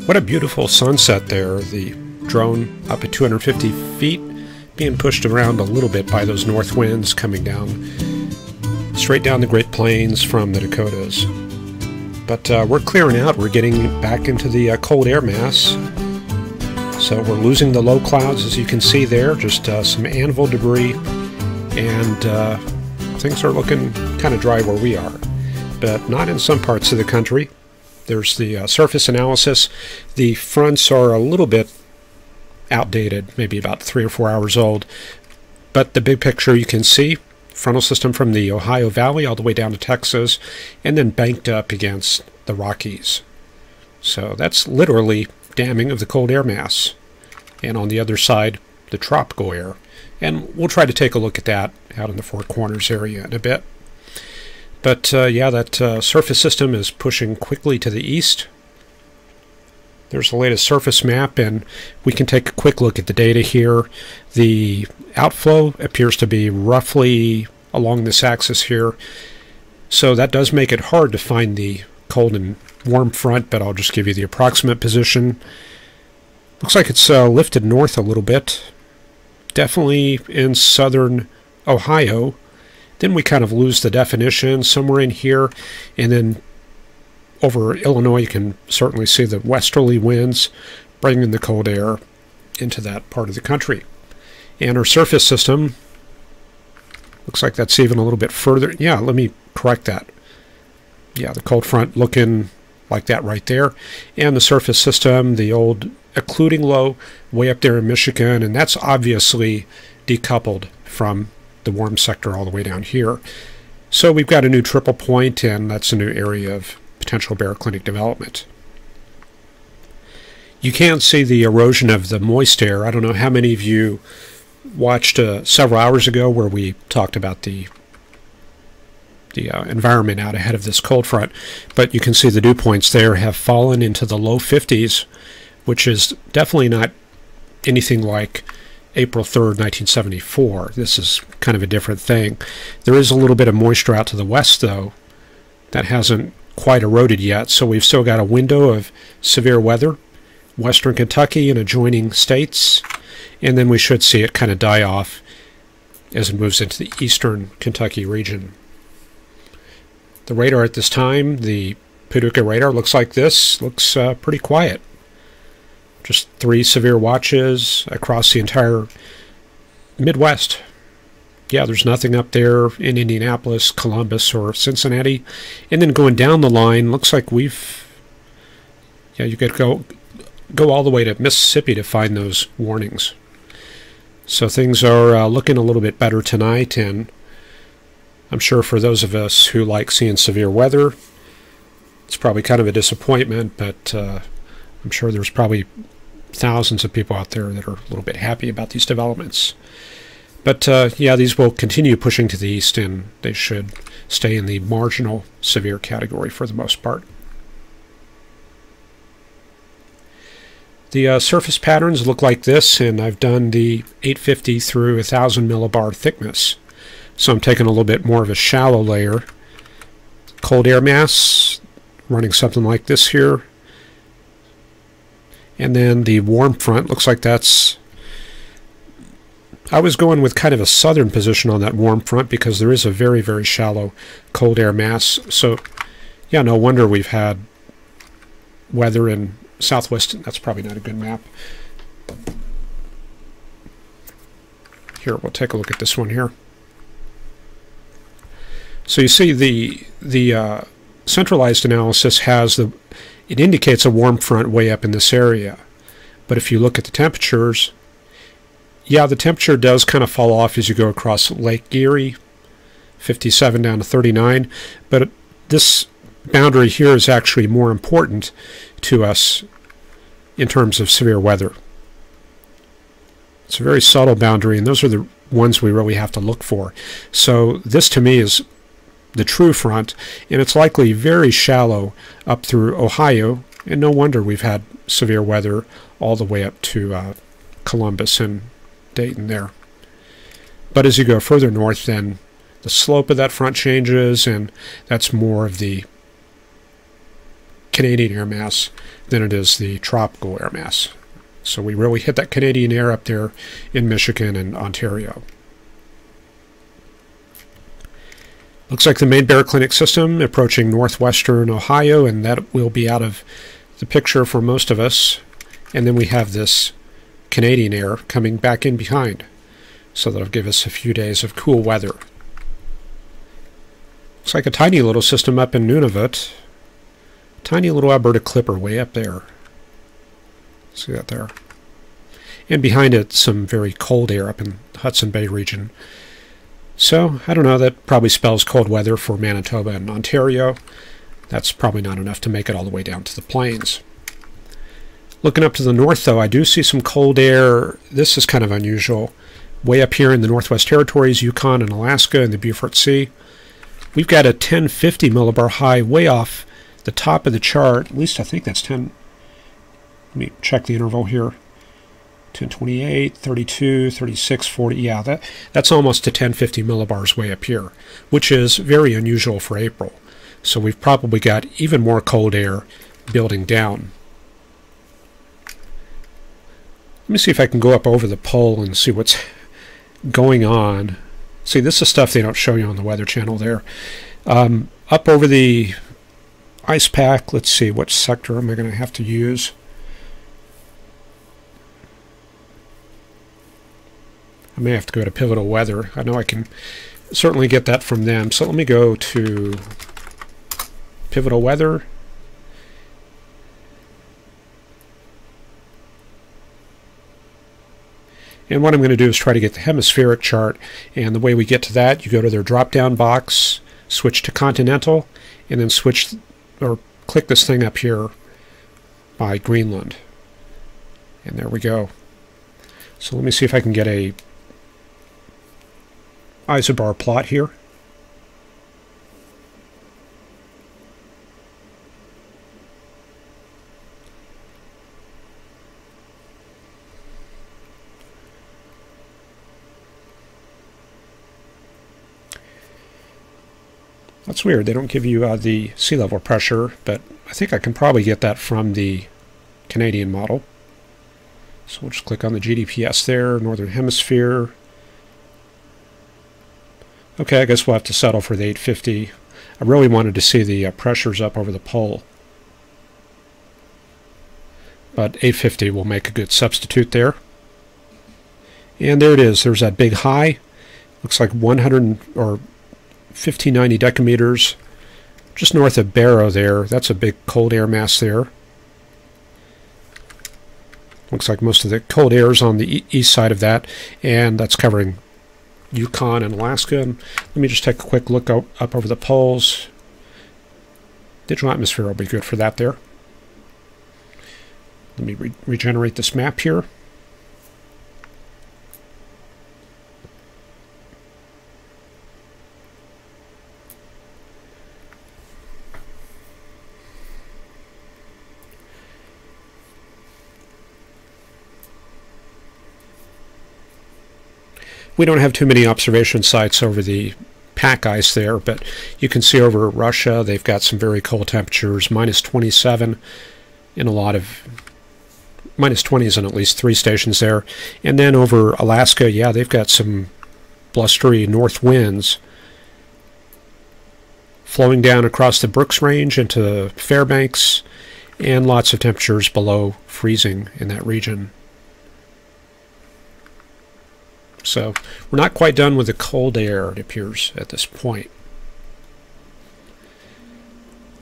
What a beautiful sunset there. The drone up at 250 feet, being pushed around a little bit by those north winds coming down, straight down the Great Plains from the Dakotas. But we're clearing out. We're getting back into the cold air mass. So we're losing the low clouds, as you can see there, just some anvil debris, and things are looking kind of dry where we are, but not in some parts of the country. There's the surface analysis. The fronts are a little bit outdated, maybe about 3 or 4 hours old, but the big picture you can see, frontal system from the Ohio Valley all the way down to Texas, and then banked up against the Rockies. So that's literally damming of the cold air mass. And on the other side, the tropical air. And we'll try to take a look at that out in the Four Corners area in a bit. But yeah, that surface system is pushing quickly to the east. There's the latest surface map, and we can take a quick look at the data here. The outflow appears to be roughly along this axis here. So that does make it hard to find the cold and warm front, but I'll just give you the approximate position. Looks like it's lifted north a little bit. Definitely in southern Ohio. Then we kind of lose the definition somewhere in here, and then over Illinois you can certainly see the westerly winds bringing the cold air into that part of the country. And our surface system looks like that's even a little bit further. Yeah, let me correct that. Yeah, the cold front looking like that right there. And the surface system, the old occluding low way up there in Michigan, and that's obviously decoupled from the warm sector all the way down here. So we've got a new triple point, and that's a new area of potential baroclinic development. You can see the erosion of the moist air. I don't know how many of you watched several hours ago where we talked about the environment out ahead of this cold front, but you can see the dew points there have fallen into the low 50s, which is definitely not anything like April 3rd, 1974. This is kind of a different thing. There is a little bit of moisture out to the west, though, that hasn't quite eroded yet, so we've still got a window of severe weather, western Kentucky and adjoining states, and then we should see it kind of die off as it moves into the eastern Kentucky region. The radar at this time, the Paducah radar, looks like this. Looks pretty quiet. Just 3 severe watches across the entire Midwest. Yeah, there's nothing up there in Indianapolis, Columbus, or Cincinnati. And then going down the line, looks like we've... Yeah, you could go all the way to Mississippi to find those warnings. So things are looking a little bit better tonight, and I'm sure for those of us who like seeing severe weather, it's probably kind of a disappointment, but I'm sure there's probably thousands of people out there that are a little bit happy about these developments. But yeah, these will continue pushing to the east, and they should stay in the marginal severe category for the most part. The surface patterns look like this, and I've done the 850 through 1000 millibar thickness. So I'm taking a little bit more of a shallow layer. Cold air mass running something like this here. And then the warm front looks like that's... I was going with kind of a southern position on that warm front because there is a very, very shallow cold air mass. So, yeah, no wonder we've had weather in southwest. That's probably not a good map. Here, we'll take a look at this one here. So you see the centralized analysis has it indicates a warm front way up in this area. But if you look at the temperatures, yeah, the temperature does kind of fall off as you go across Lake Erie, 57 down to 39. But this boundary here is actually more important to us in terms of severe weather. It's a very subtle boundary, and those are the ones we really have to look for. So this to me is the true front, and it's likely very shallow up through Ohio, and no wonder we've had severe weather all the way up to Columbus and Dayton there. But as you go further north, then the slope of that front changes, and that's more of the Canadian air mass than it is the tropical air mass. So we really hit that Canadian air up there in Michigan and Ontario. Looks like the main baroclinic system approaching northwestern Ohio, and that will be out of the picture for most of us. And then we have this Canadian air coming back in behind. So that'll give us a few days of cool weather. Looks like a tiny little system up in Nunavut. Tiny little Alberta Clipper way up there. See that there? And behind it, some very cold air up in the Hudson Bay region. So, I don't know, that probably spells cold weather for Manitoba and Ontario. That's probably not enough to make it all the way down to the plains. Looking up to the north, though, I do see some cold air. This is kind of unusual. Way up here in the Northwest Territories, Yukon and Alaska and the Beaufort Sea, we've got a 1050 millibar high way off the top of the chart. At least I think that's 10. Let me check the interval here. 1028, 32, 36, 40. Yeah, that's almost to 1050 millibars way up here, which is very unusual for April. So we've probably got even more cold air building down. Let me see if I can go up over the pole and see what's going on. See, this is stuff they don't show you on the Weather Channel there. Up over the ice pack, let's see, what sector am I going to have to use? I may have to go to Pivotal Weather. I know I can certainly get that from them. So let me go to Pivotal Weather. And what I'm going to do is try to get the hemispheric chart. And the way we get to that, you go to their drop-down box, switch to Continental, and then switch or click this thing up here by Greenland. And there we go. So let me see if I can get a isobar plot here. That's weird. They don't give you the sea level pressure, but I think I can probably get that from the Canadian model. So we'll just click on the GDPS there, Northern Hemisphere. Okay, I guess we'll have to settle for the 850. I really wanted to see the pressures up over the pole. But 850 will make a good substitute there. And there it is. There's that big high. Looks like 100 or 1590 decameters just north of Barrow there. That's a big cold air mass there. Looks like most of the cold air is on the east side of that, and that's covering Yukon and Alaska. And let me just take a quick look up over the poles. Digital atmosphere will be good for that there. Let me regenerate this map here. We don't have too many observation sites over the pack ice there, but you can see over Russia they've got some very cold temperatures, minus 27 in a lot of minus 20s in at least 3 stations there. And then over Alaska, yeah, they've got some blustery north winds flowing down across the Brooks Range into Fairbanks, and lots of temperatures below freezing in that region. So we're not quite done with the cold air, it appears, at this point.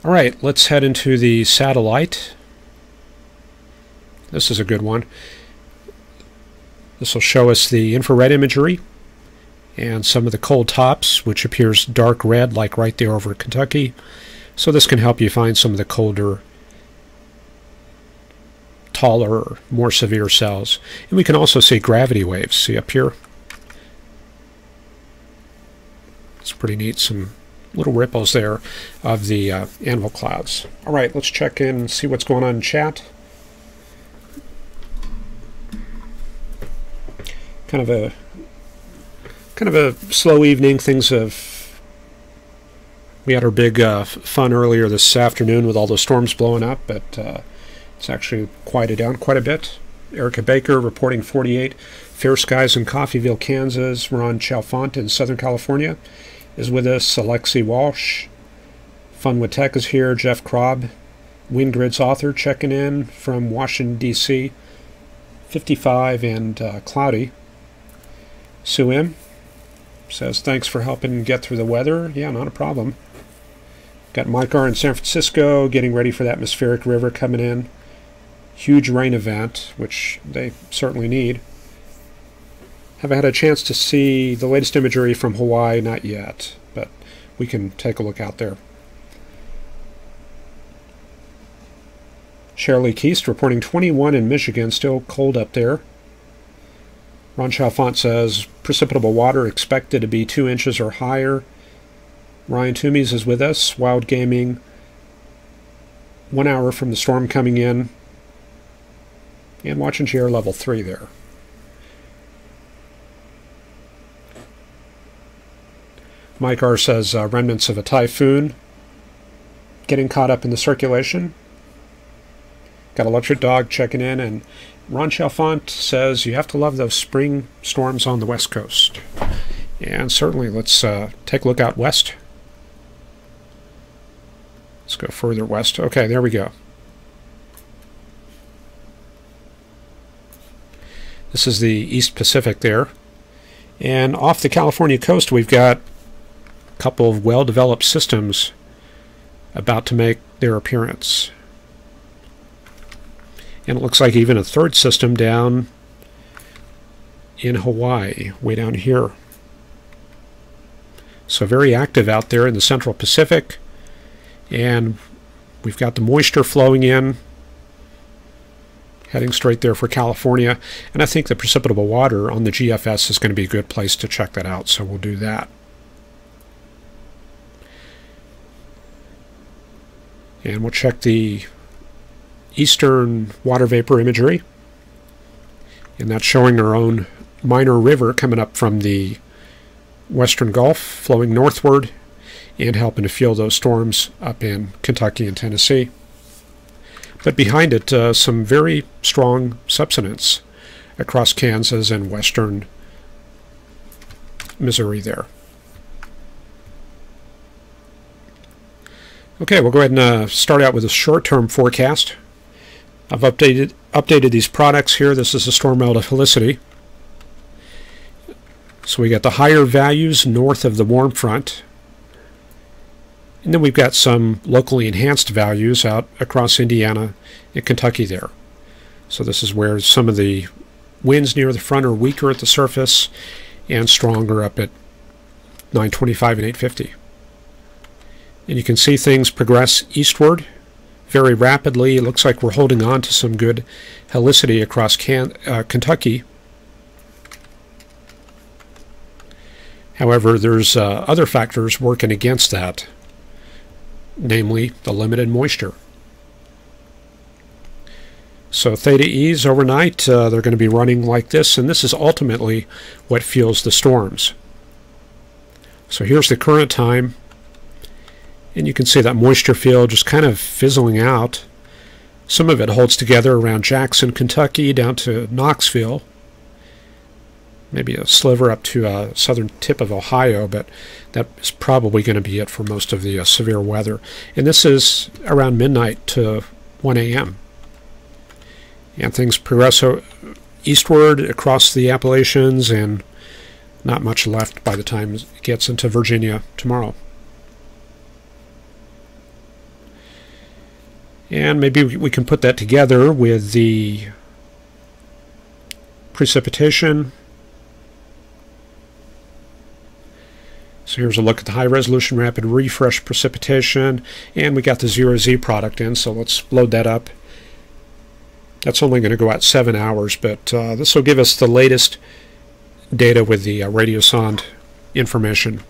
All right, let's head into the satellite. This is a good one. This will show us the infrared imagery and some of the cold tops, which appears dark red, like right there over Kentucky. So this can help you find some of the colder, taller, more severe cells. And we can also see gravity waves. See up here? It's pretty neat, some little ripples there of the anvil clouds. All right, let's check in and see what's going on in chat. Kind of a slow evening. Things have We had our big fun earlier this afternoon with all those storms blowing up, but it's actually quieted down quite a bit. Erica Baker reporting 48. Fair skies in Coffeyville, Kansas. Ron Chalfant in Southern California is with us. Alexi Walsh. Fun with Tech is here. Jeff Krob, WindGrid's author, checking in from Washington, D.C. 55 and cloudy. Sue M. says, thanks for helping get through the weather. Yeah, not a problem. Got Mike R. in San Francisco getting ready for the atmospheric river coming in. Huge rain event, which they certainly need. Haven't had a chance to see the latest imagery from Hawaii, not yet, but we can take a look out there. Shirley Keast reporting 21 in Michigan, still cold up there. Ron Chalfant says, precipitable water expected to be 2 inches or higher. Ryan Toomies is with us. Wild Gaming, 1 hour from the storm coming in. And watching GR level 3 there. Mike R. says, remnants of a typhoon getting caught up in the circulation. Got Electric Dog checking in, and Ron Chalfant says you have to love those spring storms on the West Coast. And certainly, let's take a look out west. Let's go further west. Okay, there we go. This is the East Pacific there. And off the California coast, we've got a couple of well-developed systems about to make their appearance. And it looks like even a third system down in Hawaii, way down here. So very active out there in the Central Pacific. And we've got the moisture flowing in, heading straight there for California. And I think the precipitable water on the GFS is going to be a good place to check that out, so we'll do that. And we'll check the eastern water vapor imagery, and that's showing our own minor river coming up from the western Gulf, flowing northward and helping to fuel those storms up in Kentucky and Tennessee. But behind it, some very strong subsidence across Kansas and western Missouri there. Okay, we'll go ahead and start out with a short-term forecast. I've updated these products here. This is the storm relative helicity. So we got the higher values north of the warm front. And then we've got some locally enhanced values out across Indiana and Kentucky there. So this is where some of the winds near the front are weaker at the surface and stronger up at 925 and 850. And you can see things progress eastward very rapidly. It looks like we're holding on to some good helicity across Kentucky. However, there's other factors working against that, namely the limited moisture. So theta E's overnight, they're going to be running like this, and this is ultimately what fuels the storms. So here's the current time. And you can see that moisture field just kind of fizzling out. Some of it holds together around Jackson, Kentucky, down to Knoxville. Maybe a sliver up to a southern tip of Ohio, but that is probably going to be it for most of the severe weather. And this is around midnight to 1 a.m. And things progress eastward across the Appalachians, and not much left by the time it gets into Virginia tomorrow. And maybe we can put that together with the precipitation. So here's a look at the high-resolution rapid refresh precipitation, and we got the 0Z product in, so let's load that up. That's only going to go out 7 hours, but this will give us the latest data with the radiosonde information.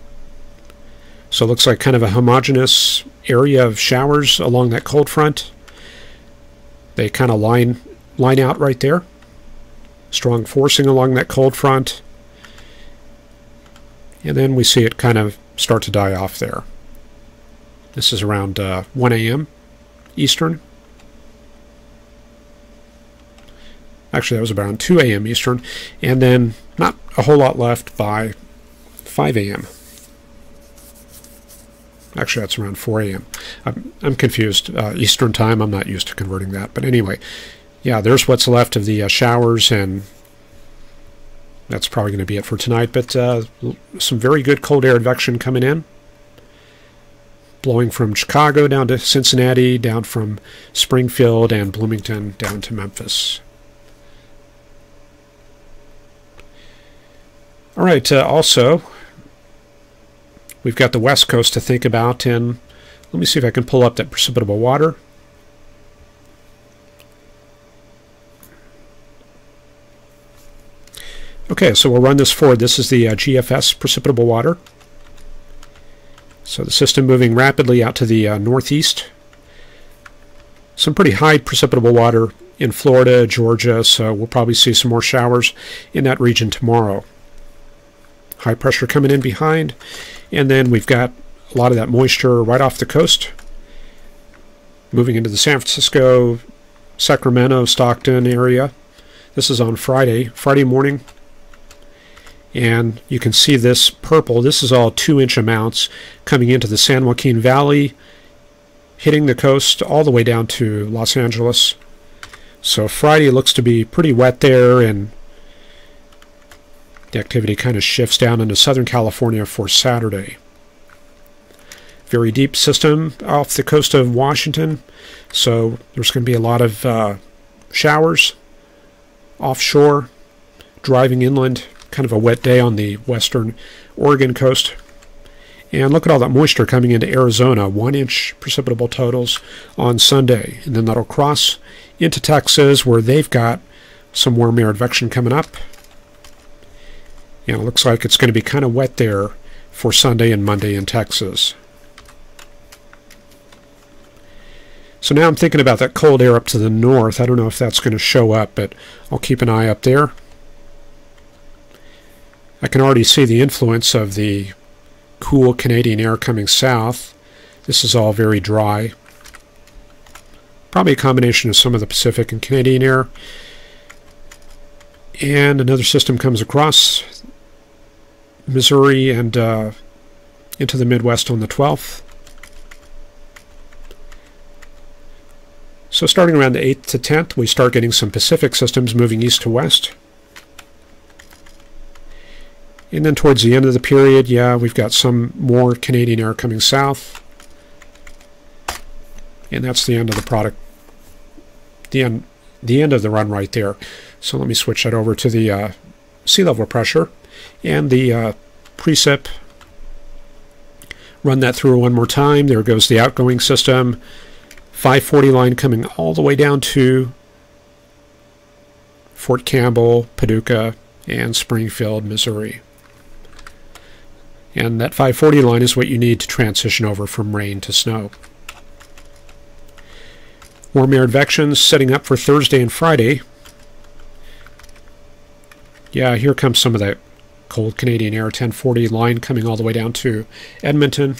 So it looks like kind of a homogeneous area of showers along that cold front. They kind of line out right there. Strong forcing along that cold front. And then we see it kind of start to die off there. This is around 1 a.m. Eastern. Actually, that was around 2 a.m. Eastern. And then not a whole lot left by 5 a.m. Actually, that's around 4 a.m. I'm confused. Eastern time, I'm not used to converting that. But anyway, yeah, there's what's left of the showers, and that's probably going to be it for tonight. But some very good cold air advection coming in. Blowing from Chicago down to Cincinnati, down from Springfield and Bloomington down to Memphis. All right, also, we've got the West Coast to think about, and let me see if I can pull up that precipitable water. Okay, so we'll run this forward. This is the GFS precipitable water. So the system moving rapidly out to the northeast. Some pretty high precipitable water in Florida, Georgia, so we'll probably see some more showers in that region tomorrow. High pressure coming in behind, and then we've got a lot of that moisture right off the coast, moving into the San Francisco, Sacramento, Stockton area. This is on Friday morning. And you can see this purple. This is all 2-inch amounts coming into the San Joaquin Valley, hitting the coast all the way down to Los Angeles. So Friday looks to be pretty wet there, and the activity kind of shifts down into Southern California for Saturday. Very deep system off the coast of Washington, so there's going to be a lot of showers offshore, driving inland. Kind of a wet day on the western Oregon coast. And look at all that moisture coming into Arizona, 1-inch precipitable totals on Sunday. And then that'll cross into Texas, where they've got some warm air advection coming up. And it looks like it's going to be kind of wet there for Sunday and Monday in Texas. So now I'm thinking about that cold air up to the north. I don't know if that's going to show up, but I'll keep an eye up there. I can already see the influence of the cool Canadian air coming south. This is all very dry. Probably a combination of some of the Pacific and Canadian air. And another system comes across Missouri and into the Midwest on the 12th. So starting around the 8th to 10th, we start getting some Pacific systems moving east to west. And then towards the end of the period, yeah, we've got some more Canadian air coming south. And that's the end of the product, the end of the run right there. So let me switch that over to the sea level pressure and the precip. Run that through one more time. There goes the outgoing system. 540 line coming all the way down to Fort Campbell, Paducah, and Springfield, Missouri. And that 540 line is what you need to transition over from rain to snow. Warm air advections setting up for Thursday and Friday. Yeah, here comes some of that cold Canadian air, 1040 line coming all the way down to Edmonton.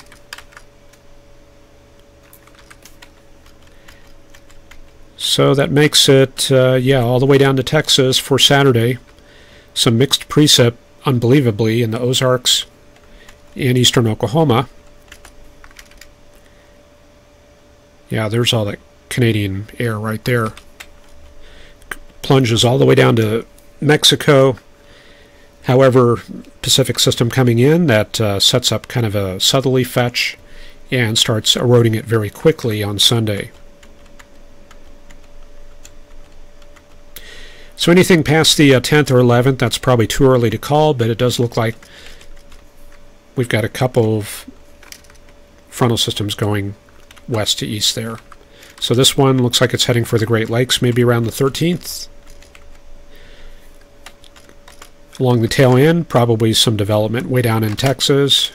So that makes it, yeah, all the way down to Texas for Saturday. Some mixed precip, unbelievably, in the Ozarks in eastern Oklahoma. Yeah, there's all that Canadian air right there. Plunges all the way down to Mexico. However, Pacific system coming in that sets up kind of a southerly fetch and starts eroding it very quickly on Sunday. So anything past the 10th or 11th, that's probably too early to call, but it does look like we've got a couple of frontal systems going west to east there. So this one looks like it's heading for the Great Lakes, maybe around the 13th. Along the tail end, probably some development way down in Texas.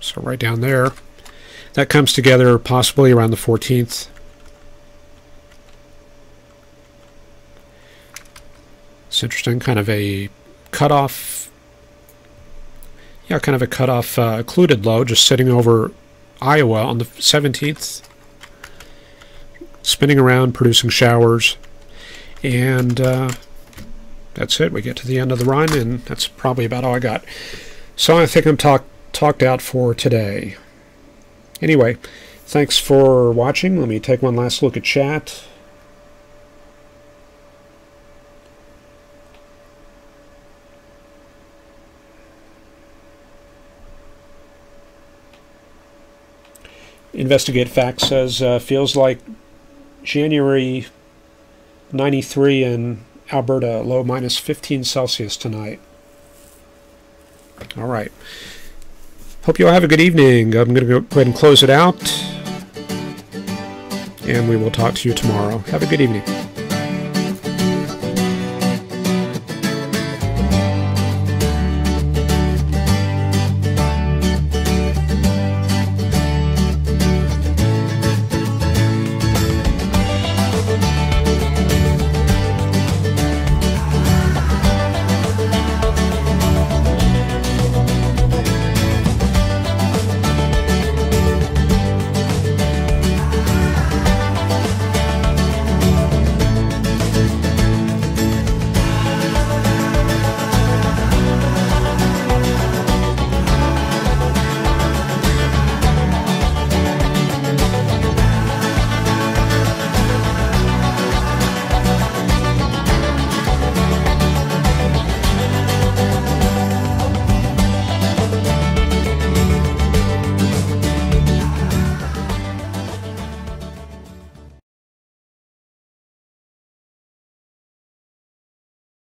So right down there. That comes together possibly around the 14th. It's interesting, kind of a cutoff Yeah, kind of a cutoff occluded low just sitting over Iowa on the 17th, spinning around, producing showers, and that's it. We get to the end of the run, and that's probably about all I got. So I think I'm talked out for today. Anyway, thanks for watching. Let me take one last look at chat. Investigate Facts says, feels like January 93 in Alberta, low minus 15 Celsius tonight. All right. Hope you all have a good evening. I'm going to go ahead and close it out, and we will talk to you tomorrow. Have a good evening.